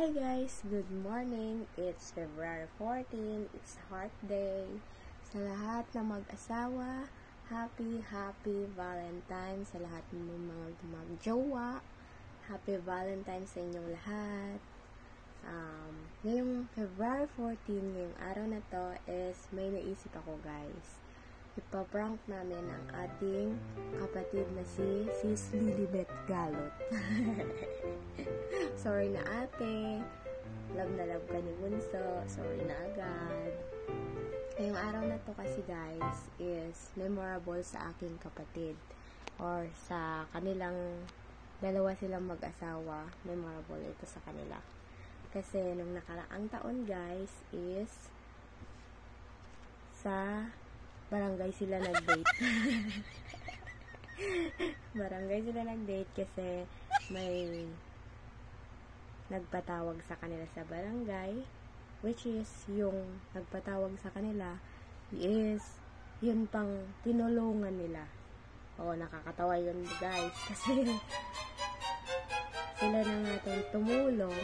Hi guys, good morning. It's February 14. It's Heart Day. Sa lahat ng mag-asawa, happy Valentine's. Sa lahat ng mga mag-jowa, happy Valentine's sa inyong lahat. Ngayong February 14, ngayong araw na to is may naisip ako guys. Ipaprank namin ang ating kapatid na si Sis Lilibet Galot. Sorry na ate. Love na love ka ni Bunso. Sorry na agad. Ngayong araw na to kasi guys is memorable sa aking kapatid. Or sa kanilang dalawa silang mag-asawa. Memorable ito sa kanila. Kasi nung nakaraang taon guys is sa barangay sila nag-date. Barangay sila nag-date kasi may nagpatawag sa kanila sa barangay, which is yung nagpatawag sa kanila is yun pang tinulungan nila. Oo, nakakatawa yun guys kasi sila na nga tumulong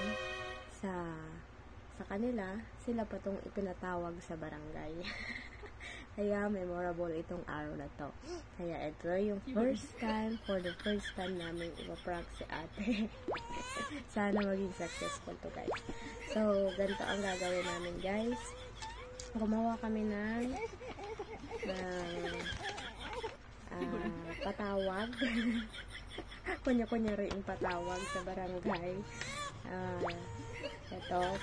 sa kanila, sila pa tong ipinatawag sa barangay. Kaya memorable itong araw na to. Kaya ito yung for the first time namin ipaprank si ate. Sana maging successful to guys. So, ganito ang gagawin namin guys. Gumawa kami ng patawag. Kunya-kunya rin patawag sa barangay.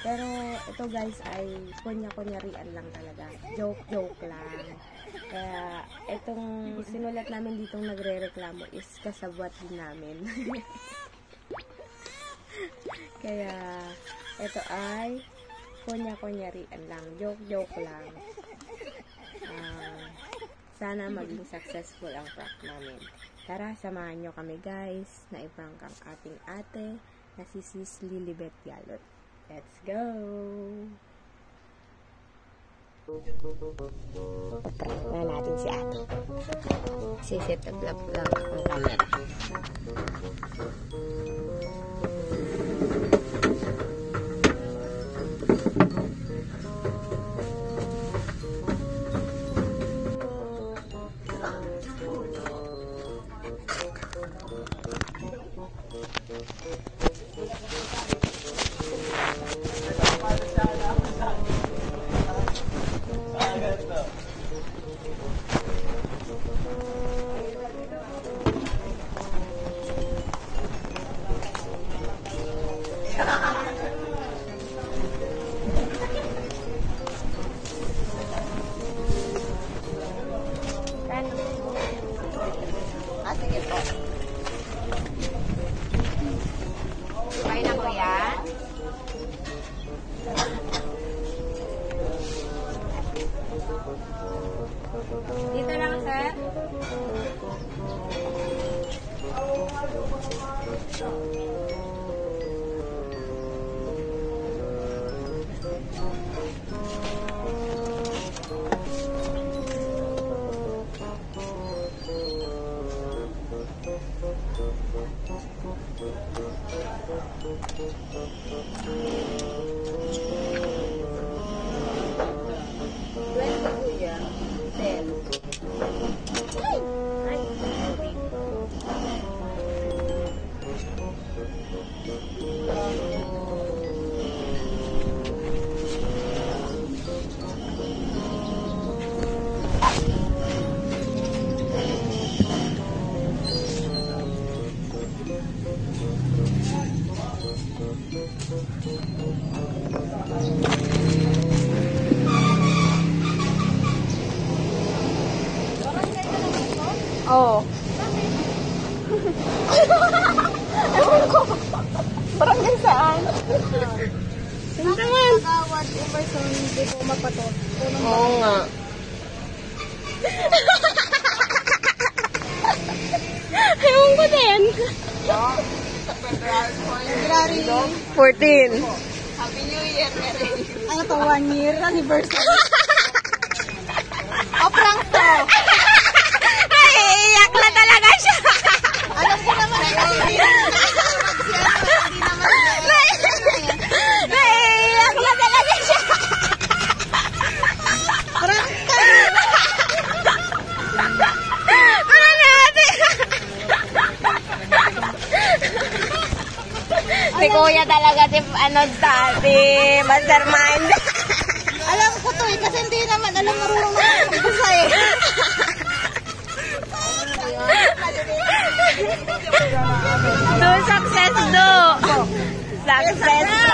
Pero ito guys ay kunya-kunyarian lang talaga. Joke lang. Kaya itong sinulat namin ditong nagre-reklamo is kasabwat din namin. Kaya ito ay kunya-kunyarian lang. Joke lang. Sana maging successful ang prank namin. Tara, samahan nyo kami guys na i-prank ang ating ate na si Sis Lilibet Galot. Let's go! Prank na natin si ate. Siset up lang ang camera. Sige po. Kain na po yan. Dito lang, sir. Oo. Ewan ko. Barangay saan? Hindi naman. Whatever so hindi ko magpatot. Oo nga. Ewan ko din. February 14. Happy New Year, Mary. Ano to, 1 year anniversary. O, prank to. Ay, iyak na talaga siya. Alam ko naman. Hindi naman. kuya talaga, si mastermind. Alam ko to eh, kasi hindi naman alam marunong naman magbasa eh. Do success, do. Success.